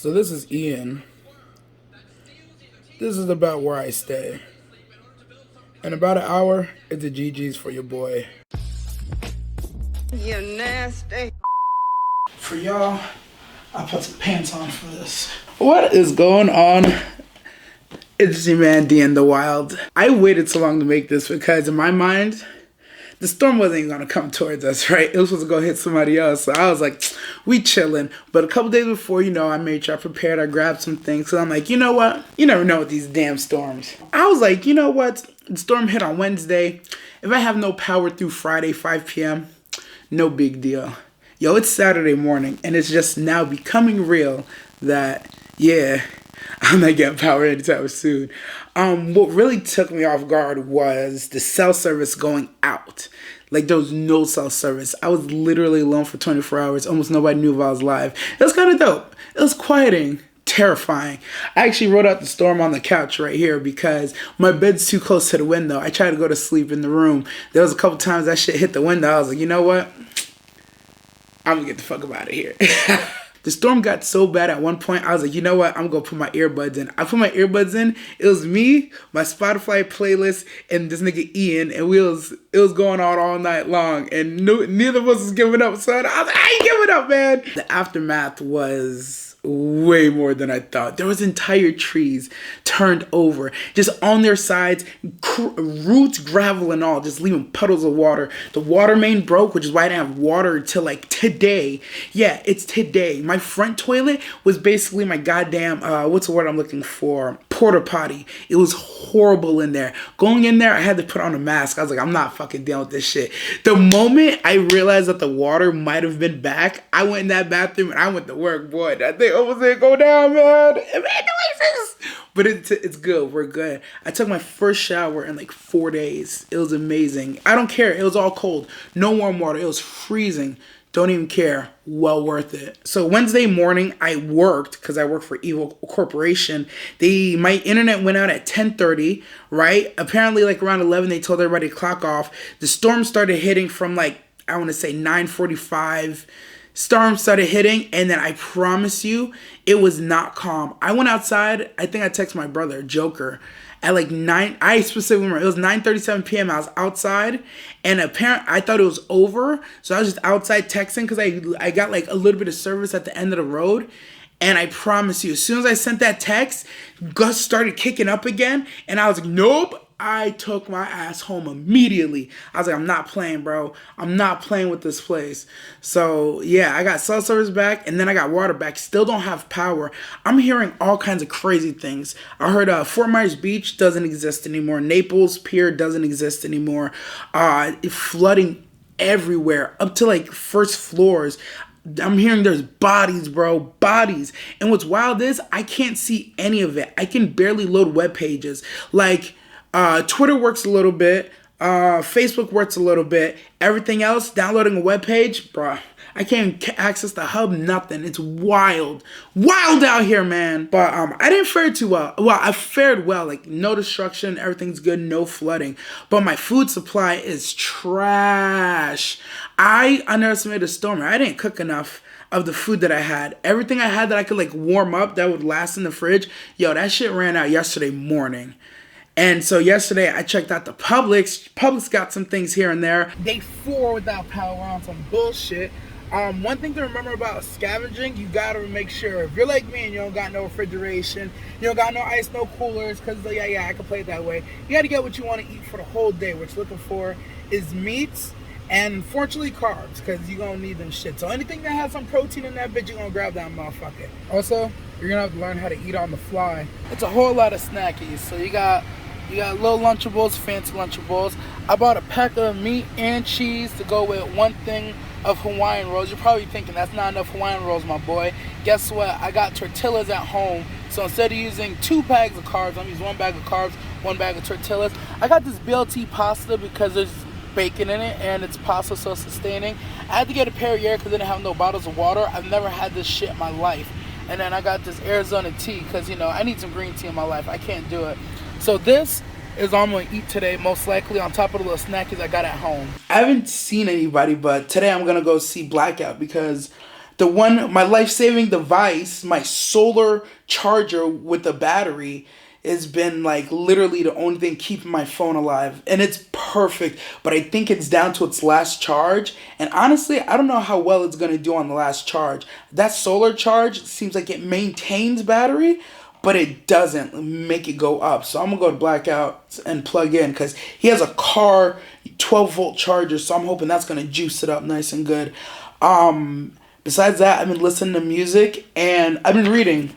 So this is Ian. This is about where I stay. In about an hour, it's a GG's for your boy. You nasty. For y'all, I put some pants on for this. What is going on? It's your man D in the wild. I waited so long to make this because in my mind, the storm wasn't even gonna come towards us, right? It was supposed to go hit somebody else. So I was like, we chilling. But a couple days before, I made sure I prepared. I grabbed some things. So I'm like, you know what? You never know with these damn storms. I was like, you know what? The storm hit on Wednesday. If I have no power through Friday, 5 p.m., no big deal. Yo, it's Saturday morning, and it's just now becoming real that, yeah, I'm not getting power anytime soon. What really took me off guard was the cell service going out. Like, there was no cell service. I was literally alone for 24 hours. Almost nobody knew if I was live. It was kind of dope. It was quieting. Terrifying. I actually wrote out the storm on the couch right here because my bed's too close to the window. I tried to go to sleep in the room. There was a couple times that shit hit the window. I was like, you know what? I'm gonna get the fuck up out of here. The storm got so bad at one point, I was like, you know what? I'm gonna put my earbuds in. I put my earbuds in. It was me, my Spotify playlist, and this nigga Ian, and it was going on all night long, and neither of us was giving up. So I was like, I ain't giving up, man. The aftermath was way more than I thought. There was entire trees turned over, just on their sides, roots, gravel, and all, just leaving puddles of water. The water main broke, which is why I didn't have water till like today. Yeah, it's today. My front toilet was basically my goddamn, what's the word I'm looking for? Porta potty. It was horrible in there. Going in there, I had to put on a mask. I was like, I'm not fucking dealing with this shit. The moment I realized that the water might have been back, I went in that bathroom and I went to work, boy. That thing almost didn't go down, man. It made noises. But it's good. We're good. I took my first shower in like 4 days. It was amazing. I don't care. It was all cold. No warm water. It was freezing. Don't even care. Well worth it. So Wednesday morning, I worked because I work for Evil Corporation. My internet went out at 10:30, right? Apparently, like around 11, they told everybody to clock off. The storm started hitting from like, I want to say 9:45. Storm started hitting, and then I promise you, it was not calm. I went outside. I think I texted my brother, Joker, at like 9. I specifically remember it was 9:37 p.m. I was outside, and I thought it was over, so I was just outside texting because I got like a little bit of service at the end of the road. And I promise you, as soon as I sent that text, gusts started kicking up again, and I was like, nope. I took my ass home immediately. I was like, I'm not playing, bro. I'm not playing with this place. So, yeah, I got cell service back, and then I got water back. Still don't have power. I'm hearing all kinds of crazy things. I heard Fort Myers Beach doesn't exist anymore. Naples Pier doesn't exist anymore. Flooding everywhere, up to, like, first floors. I'm hearing there's bodies, bro. Bodies. And what's wild is I can't see any of it. I can barely load web pages. Like, Twitter works a little bit. Facebook works a little bit. Everything else, downloading a web page, bruh, I can't access the hub, nothing. It's wild. Wild out here, man. But I didn't fare too well. Well, I fared well. Like, no destruction. Everything's good. No flooding. But my food supply is trash. I underestimated the storm. I didn't cook enough of the food that I had. Everything I had that I could, like, warm up that would last in the fridge, yo, that shit ran out yesterday morning. And so yesterday I checked out the Publix. Publix got some things here and there. Day 4 without power on some bullshit. One thing to remember about scavenging, you gotta make sure if you're like me and you don't got no refrigeration, you don't got no ice, no coolers, because yeah, I can play it that way. You gotta get what you want to eat for the whole day. What you're looking for is meats and unfortunately carbs, because you're gonna need them shit. So anything that has some protein in that bitch, you're gonna grab that motherfucker. Also, you're gonna have to learn how to eat on the fly. It's a whole lot of snackies. So you got little Lunchables, fancy Lunchables. I bought a pack of meat and cheese to go with one thing of Hawaiian rolls. You're probably thinking that's not enough Hawaiian rolls, my boy. Guess what? I got tortillas at home. So instead of using 2 bags of carbs, I'm using 1 bag of carbs, 1 bag of tortillas. I got this BLT pasta because there's bacon in it and it's pasta, so sustaining. I had to get a Perrier because I didn't have no bottles of water. I've never had this shit in my life. And then I got this Arizona tea because, I need some green tea in my life. I can't do it. So this is all I'm going to eat today, most likely, on top of the little snackies I got at home. I haven't seen anybody, but today I'm going to go see Blackout because my life-saving device, my solar charger with the battery, has been like literally the only thing keeping my phone alive, and it's perfect. But I think it's down to its last charge, and honestly, I don't know how well it's gonna do on the last charge. That solar charge seems like it maintains battery, but it doesn't make it go up. So I'm gonna go to blackout and plug in, because he has a car 12-volt charger, so I'm hoping that's gonna juice it up nice and good. Besides that, I've been listening to music and I've been reading.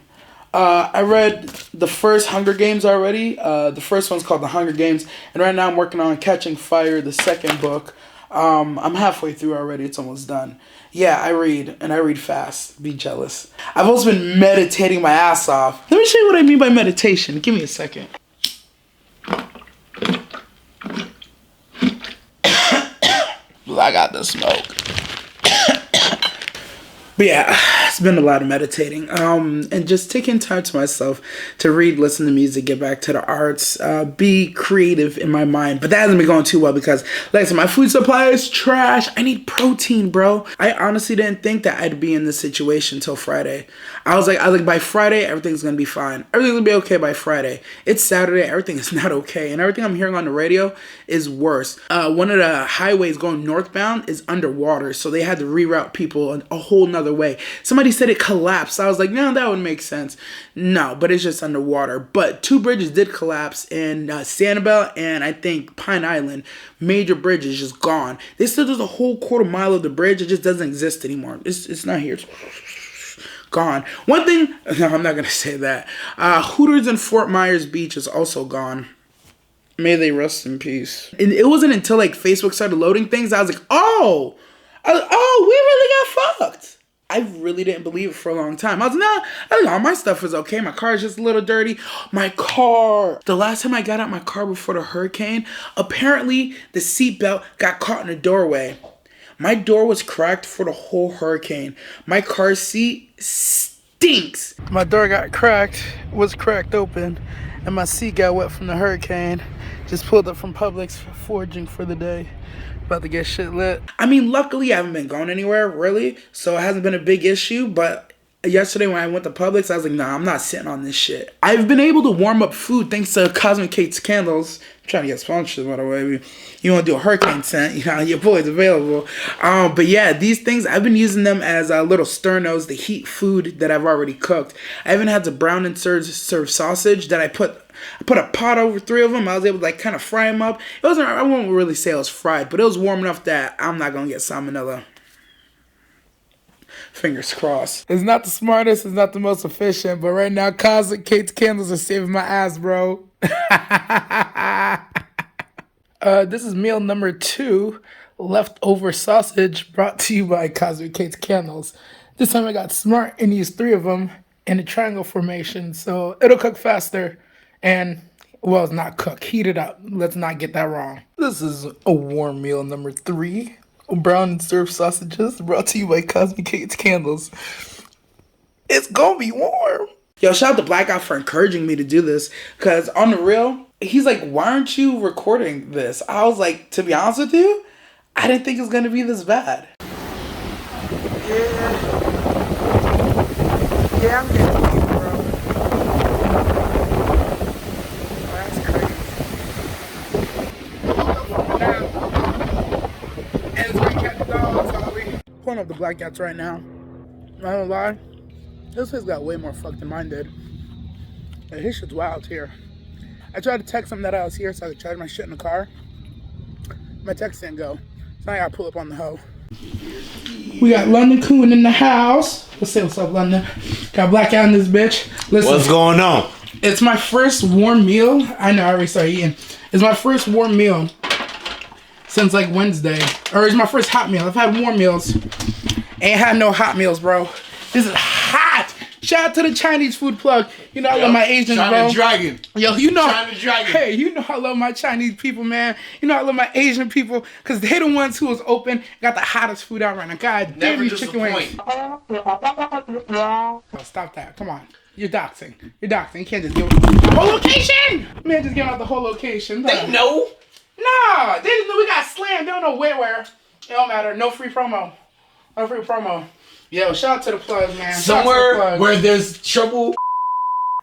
I read the first Hunger Games already. The first one's called The Hunger Games, and right now I'm working on Catching Fire, the second book. I'm halfway through already. It's almost done. Yeah, I read, and I read fast. Be jealous. I've also been meditating my ass off. Let me show you what I mean by meditation. Give me a second. I got the smoke. But yeah, it's been a lot of meditating, and just taking time to myself to read, listen to music, get back to the arts, be creative in my mind. But that hasn't been going too well because, like I said, my food supply is trash. I need protein, bro. I honestly didn't think that I'd be in this situation till Friday. I was like, by Friday, everything's gonna be fine. Everything's gonna be okay by Friday. It's Saturday, everything is not okay, and everything I'm hearing on the radio is worse. One of the highways going northbound is underwater, so they had to reroute people a whole nother way. Somebody said it collapsed. I was like, no, that would make sense. No, but it's just underwater. But 2 bridges did collapse in Sanibel and I think Pine Island. Major bridges just gone. They said there's a whole quarter-mile of the bridge. It just doesn't exist anymore. It's not here. It's gone. One thing, no, I'm not going to say that. Hooters in Fort Myers Beach is also gone. May they rest in peace. And it wasn't until like Facebook started loading things, I was like, oh, we really got fucked. I really didn't believe it for a long time. I was like, nah, all my stuff is okay. My car is just a little dirty. My car. The last time I got out my car before the hurricane, apparently the seatbelt got caught in the doorway. My door was cracked for the whole hurricane. My car seat stinks. My door got cracked, was cracked open, and my seat got wet from the hurricane. Just pulled up from Publix, foraging for the day. About to get shit lit. I mean, luckily I haven't been going anywhere, really, so it hasn't been a big issue, but yesterday when I went to Publix, I was like, nah, I'm not sitting on this shit. I've been able to warm up food thanks to Cosmic Kate's Candles. I'm trying to get sponsored, by the way. You want to do a hurricane scent, you know, your boy's available. But yeah, these things, I've been using them as little sternos to heat food that I've already cooked. I even had the brown and served sausage that I put a pot over 3 of them. I was able to like kind of fry them up. It wasn't, I won't really say it was fried, but it was warm enough that I'm not going to get salmonella. Fingers crossed. It's not the smartest, it's not the most efficient, but right now, Cosmic Kate's Candles are saving my ass, bro. This is meal number 2, leftover sausage, brought to you by Cosmic Kate's Candles. This time I got smart and used 3 of them in a triangle formation, so it'll cook faster. And, well, it's not cook. Heat it up. Let's not get that wrong. This is a warm meal number 3. Brown and served sausages brought to you by Cosmic Kate's Candles. It's gonna be warm. Yo, shout out to Blackout for encouraging me to do this. Because on the real, he's like, why aren't you recording this? I was like, to be honest with you, I didn't think it was gonna be this bad. Yeah, I'm getting it, bro. Pulling up the Blackouts right now. Not gonna lie, this place got way more fucked than mine did. And his shit's wild here. I tried to text him that I was here so I could charge my shit in the car. My text didn't go. So I gotta pull up on the hoe. We got London Coon in the house. Let's say what's up, London. Got Blackout in this bitch. Listen, what's going on? It's my first warm meal. I know, I already started eating. It's my first warm meal since like Wednesday. Or it's my first hot meal. I've had warm meals. Ain't had no hot meals, bro. This is hot. Shout out to the Chinese food plug. You know I love my Asians, bro. China Dragon. Yo, you know. China Dragon. Hey, you know I love my Chinese people, man. You know I love my Asian people. Because they're the ones who was open, got the hottest food out right now. God damn you, chicken wings. Oh, stop that. Come on. You're doxing. You're doxing. You can't just give the whole location. Man, just giving out the whole location. They know. Nah, they just know we got slammed. They don't know where. It don't matter. No free promo. No free promo. Yo, shout out to the plugs, man. Somewhere where there's trouble.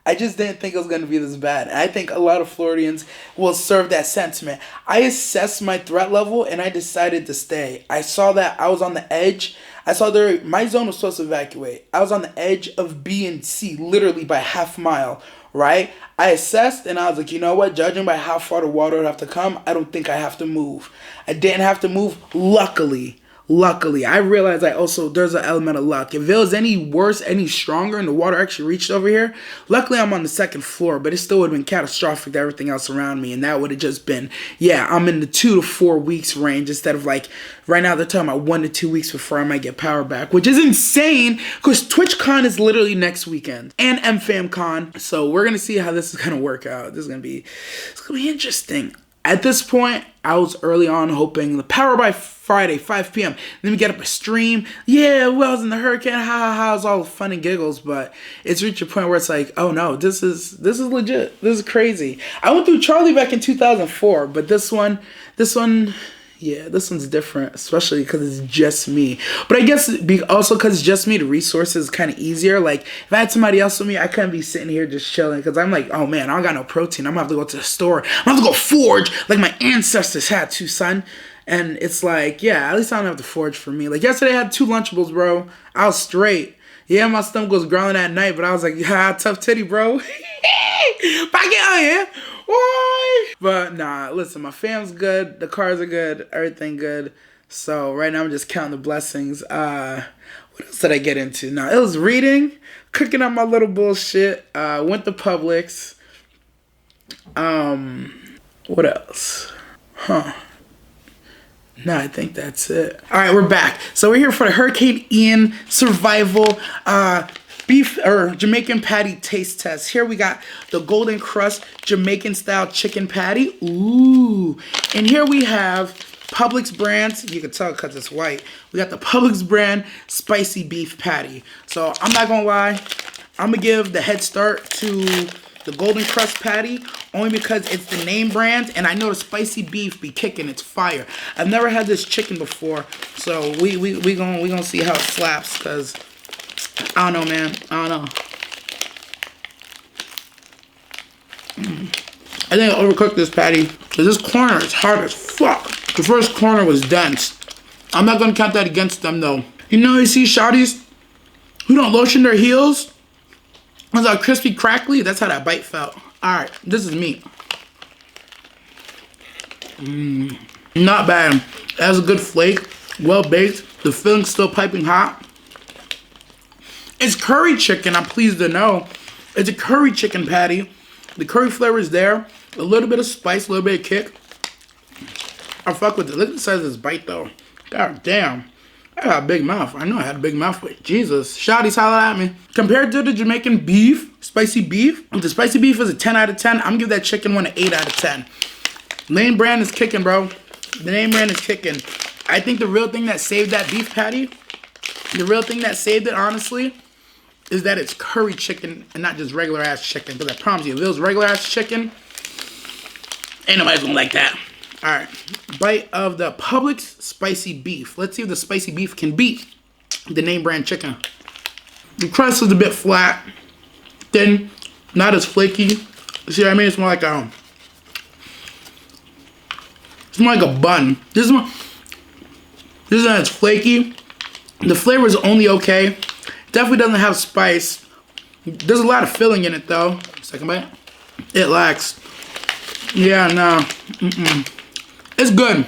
I just didn't think it was going to be this bad. I think a lot of Floridians will serve that sentiment. I assessed my threat level and I decided to stay. I saw that I was on the edge. I saw my zone was supposed to evacuate. I was on the edge of B and C, literally by half mile, right? I assessed and I was like, you know what? Judging by how far the water would have to come, I don't think I have to move. I didn't have to move, luckily. I realized there's an element of luck. If it was any worse, any stronger, and the water actually reached over here, luckily I'm on the second floor, but it still would have been catastrophic to everything else around me, and that would have just been, yeah, I'm in the 2 to 4 weeks range instead of like, right now they're talking about 1 to 2 weeks before I might get power back, which is insane, because TwitchCon is literally next weekend, and MFamCon, so we're going to see how this is going to work out. It's going to be interesting. At this point, I was early on hoping the power by Friday, 5 p.m. Then we get up a stream. Yeah, well, I was in the hurricane. Ha ha ha. It's all fun and giggles, but it's reached a point where it's like, oh no, this is legit. This is crazy. I went through Charlie back in 2004, but this one, yeah, this one's different, especially because it's just me. But I guess also because it's just me, the resources is kind of easier. Like, if I had somebody else with me, I couldn't be sitting here just chilling because I'm like, oh man, I don't got no protein. I'm going to have to go to the store. I'm going to have to go forge like my ancestors had to, son. And it's like, yeah, at least I don't have to forge for me. Like, yesterday I had 2 Lunchables, bro. I was straight. Yeah, my stomach was growling at night, but I was like, yeah, tough titty, bro. Back out here. Why? But nah, listen, my fam's good. The cars are good. Everything good. So right now I'm just counting the blessings. What else did I get into? Nah, it was reading, cooking up my little bullshit. Went to Publix. What else? No, I think that's it. All right, we're back. So we're here for the Hurricane Ian survival beef or Jamaican patty taste test. Here we got the Golden Crust Jamaican style chicken patty. Ooh. And here we have Publix brand. You can tell because it's white. We got the Publix brand spicy beef patty. So I'm not going to lie. I'm going to give the head start to the Golden Crust patty only because it's the name brand and I know the spicy beef be kicking. It's fire. I've never had this chicken before, so we gonna see how it slaps because I don't know, man. I don't know. I think I overcooked this patty because this corner is hard as fuck. The first corner was dense. I'm not gonna count that against them though. You know, you see shawties who don't lotion their heels. It's all crispy, crackly. That's how that bite felt. All right, this is meat. Not bad. It has a good flake, well baked. The filling's still piping hot. It's curry chicken, I'm pleased to know. It's a curry chicken patty. The curry flavor is there. A little bit of spice, a little bit of kick. I fuck with it. Look at the size of this bite though. God damn. I got a big mouth. I know I had a big mouth, but Jesus. Shawty's holler at me. Compared to the Jamaican beef, spicy beef, the spicy beef is a 10 out of 10. I'm giving that chicken one an 8 out of 10. Name brand is kicking, bro. The name brand is kicking. I think the real thing that saved that beef patty, the real thing that saved it, honestly, is that it's curry chicken and not just regular ass chicken. Because I promise you, if it was regular ass chicken, ain't nobody's gonna like that. Alright, bite of the Publix spicy beef. Let's see if the spicy beef can beat the name brand chicken. The crust is a bit flat, thin, not as flaky. See what I mean? It's more like a bun. This is not as flaky. The flavor is only okay. Definitely doesn't have spice. There's a lot of filling in it though. Second bite. It lacks. Yeah, no. It's good.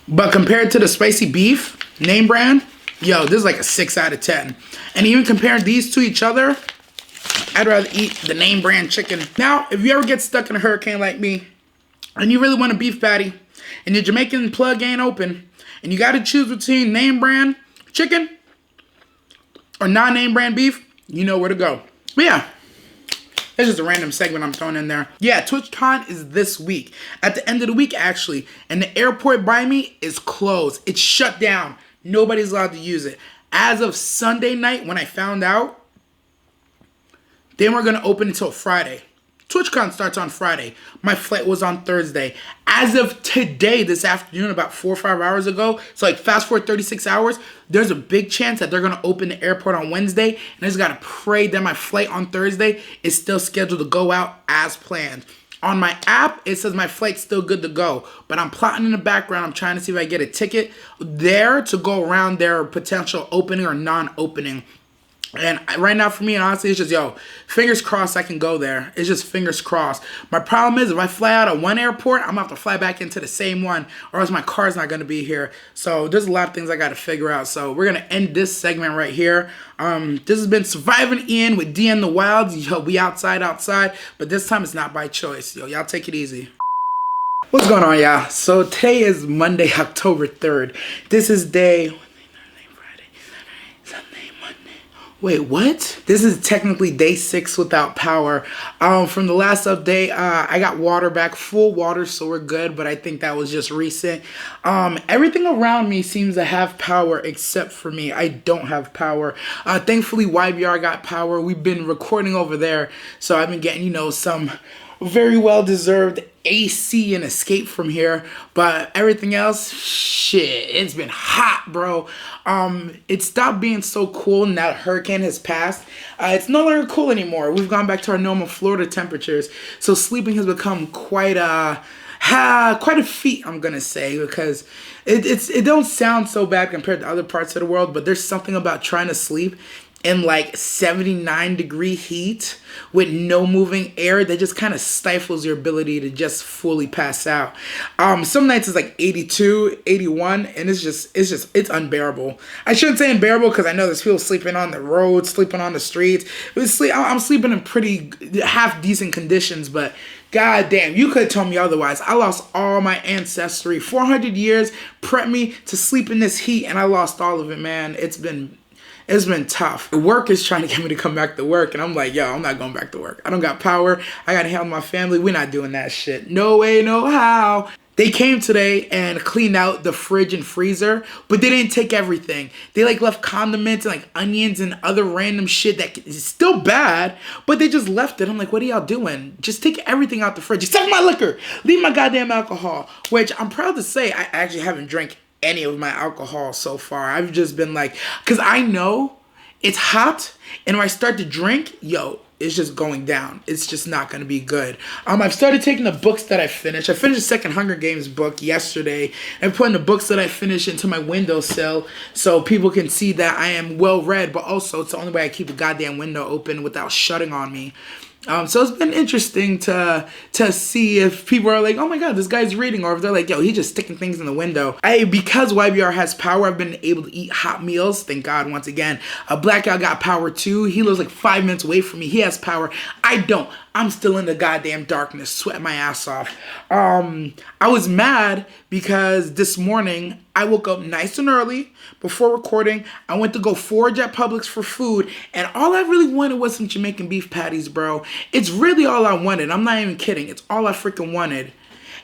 But compared to the spicy beef, name brand, yo, this is like a 6 out of 10. And even comparing these to each other, I'd rather eat the name brand chicken. Now, if you ever get stuck in a hurricane like me, and you really want a beef patty, and your Jamaican plug ain't open, and you gotta choose between name brand chicken or non-name brand beef, you know where to go. But yeah. It's just a random segment I'm throwing in there. Yeah, TwitchCon is this week. At the end of the week, actually. And the airport by me is closed. It's shut down. Nobody's allowed to use it. As of Sunday night, when I found out, they weren't going to open until Friday. TwitchCon starts on Friday. My flight was on Thursday. As of today, this afternoon, about 4 or 5 hours ago, so like fast forward 36 hours, there's a big chance that they're going to open the airport on Wednesday, and I just got to pray that my flight on Thursday is still scheduled to go out as planned. On my app, it says my flight's still good to go, but I'm plotting in the background. I'm trying to see if I get a ticket there to go around their potential opening or non-opening. And right now for me, and honestly, it's just, fingers crossed I can go there. It's just fingers crossed. My problem is if I fly out of one airport, I'm going to have to fly back into the same one, or else my car's not going to be here. So there's a lot of things I got to figure out. So we're going to end this segment right here. This has been Surviving Ian with D in the Wilds. Yo, we outside, but this time it's not by choice. Yo, y'all take it easy. What's going on, y'all? So today is Monday, October 3rd. This is day... Wait, what? This is technically day 6 without power. From the last update, I got water back, full water, so we're good, but I think that was just recent. Everything around me seems to have power except for me. I don't have power. Thankfully, YBR got power. We've been recording over there, so I've been getting, some very well-deserved AC and escape from here, but everything else, shit, it's been hot, bro. It stopped being so cool now that hurricane has passed. It's no longer cool anymore. We've gone back to our normal Florida temperatures, so sleeping has become quite a feat, I'm gonna say, because it don't sound so bad compared to other parts of the world, but there's something about trying to sleep in like 79-degree heat with no moving air that just kind of stifles your ability to just fully pass out. Some nights it's like 82, 81, and it's unbearable. I shouldn't say unbearable because I know there's people sleeping on the road, sleeping on the streets. I'm sleeping in pretty half decent conditions, but god damn, you could have told me otherwise. I lost all my ancestry. 400 years prepped me to sleep in this heat, and I lost all of it, man. It's been tough. Work is trying to get me to come back to work, and I'm like, yo, I'm not going back to work. I don't got power. I gotta handle my family. We're not doing that shit. No way, no how. They came today and cleaned out the fridge and freezer, but they didn't take everything. They left condiments and onions and other random shit that is still bad, but they just left it. I'm like, what are y'all doing? Just take everything out the fridge. Except my liquor. Leave my goddamn alcohol, which I'm proud to say I actually haven't drank any of my alcohol so far. I've just been like, because I know it's hot, and when I start to drink, it's just going down. It's just not going to be good. I've started taking the books that I finished. I finished the second Hunger Games book yesterday and putting the books that I finished into my windowsill so people can see that I am well read, but also it's the only way I keep the goddamn window open without shutting on me. So it's been interesting to see if people are like, oh my god, this guy's reading, or if they're like, yo, he's just sticking things in the window. Because YBR has power, I've been able to eat hot meals. Thank God, once again. Black guy got power too. He lives like 5 minutes away from me. He has power. I don't. I'm still in the goddamn darkness, sweating my ass off. I was mad because this morning I woke up nice and early before recording. I went to go forage at Publix for food, and all I really wanted was some Jamaican beef patties, bro. It's really all I wanted. I'm not even kidding. It's all I freaking wanted.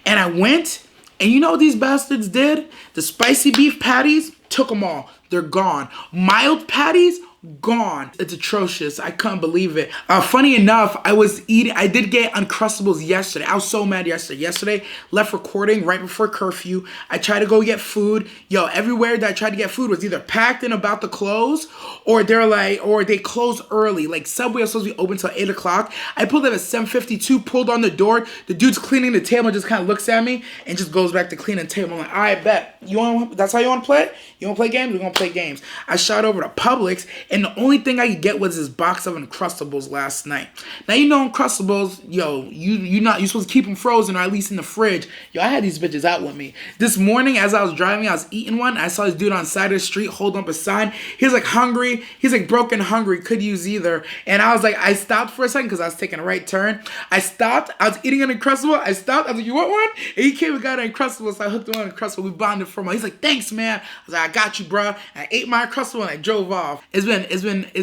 And I went, and you know what these bastards did? The spicy beef patties, took them all. They're gone. Mild patties, gone. It's atrocious. I couldn't believe it. Funny enough, I did get Uncrustables yesterday. I was so mad yesterday. Yesterday, left recording right before curfew. I tried to go get food. Yo, everywhere that I tried to get food was either packed and about to close, or they closed early. Like Subway was supposed to be open till 8 o'clock. I pulled up at 7:52, pulled on the door. The dude's cleaning the table and just kind of looks at me and just goes back to cleaning the table. I'm like, all right, bet. That's how you want to play it? You want to play games? We're going to play games. I shot over to Publix, and the only thing I could get was this box of Uncrustables last night. Now, you know Uncrustables, yo, you're supposed to keep them frozen or at least in the fridge. Yo, I had these bitches out with me. This morning, as I was driving, I was eating one. I saw this dude on the side of the street holding up a sign. He's like hungry. He's like broken hungry. Could use either. And I was like, I stopped for a second because I was taking a right turn. I stopped. I was eating an Uncrustable. I stopped. I was like, you want one? And he came and got an Uncrustable, so I hooked him on an Uncrustable. We bonded for a while. He's like, thanks, man. I was like, I got you, bro. And I ate my Uncrustable and I drove off. It's been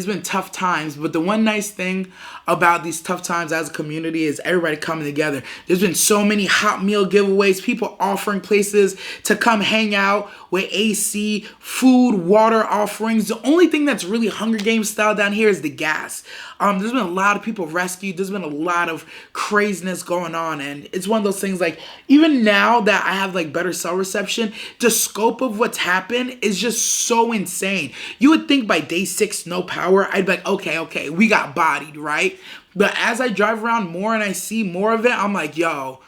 been tough times, but the one nice thing about these tough times as a community is everybody coming together. There's been so many hot meal giveaways, people offering places to come hang out with AC, food, water offerings. The only thing that's really Hunger Games style down here is the gas. There's been a lot of people rescued. There's been a lot of craziness going on, and it's one of those things, like, even now that I have like better cell reception, the scope of what's happened is just so insane. You would think by day 6, no power, I'd be like, okay, we got bodied, right? But as I drive around more and I see more of it, I'm like, yo,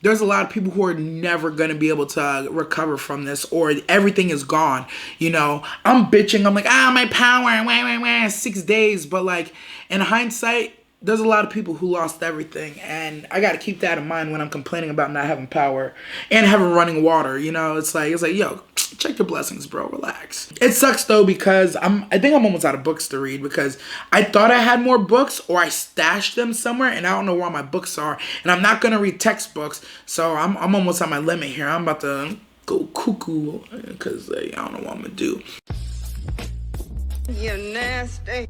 there's a lot of people who are never going to be able to recover from this, or everything is gone. You know, I'm bitching. I'm like, my power, 6 days. But like, in hindsight, there's a lot of people who lost everything. And I got to keep that in mind when I'm complaining about not having power and having running water. You know, it's like, yo, check your blessings, bro. Relax. It sucks though, because I think I'm almost out of books to read, because I thought I had more books, or I stashed them somewhere and I don't know where my books are. And I'm not gonna read textbooks, so I'm almost at my limit here. I'm about to go cuckoo because I don't know what I'm gonna do. You nasty.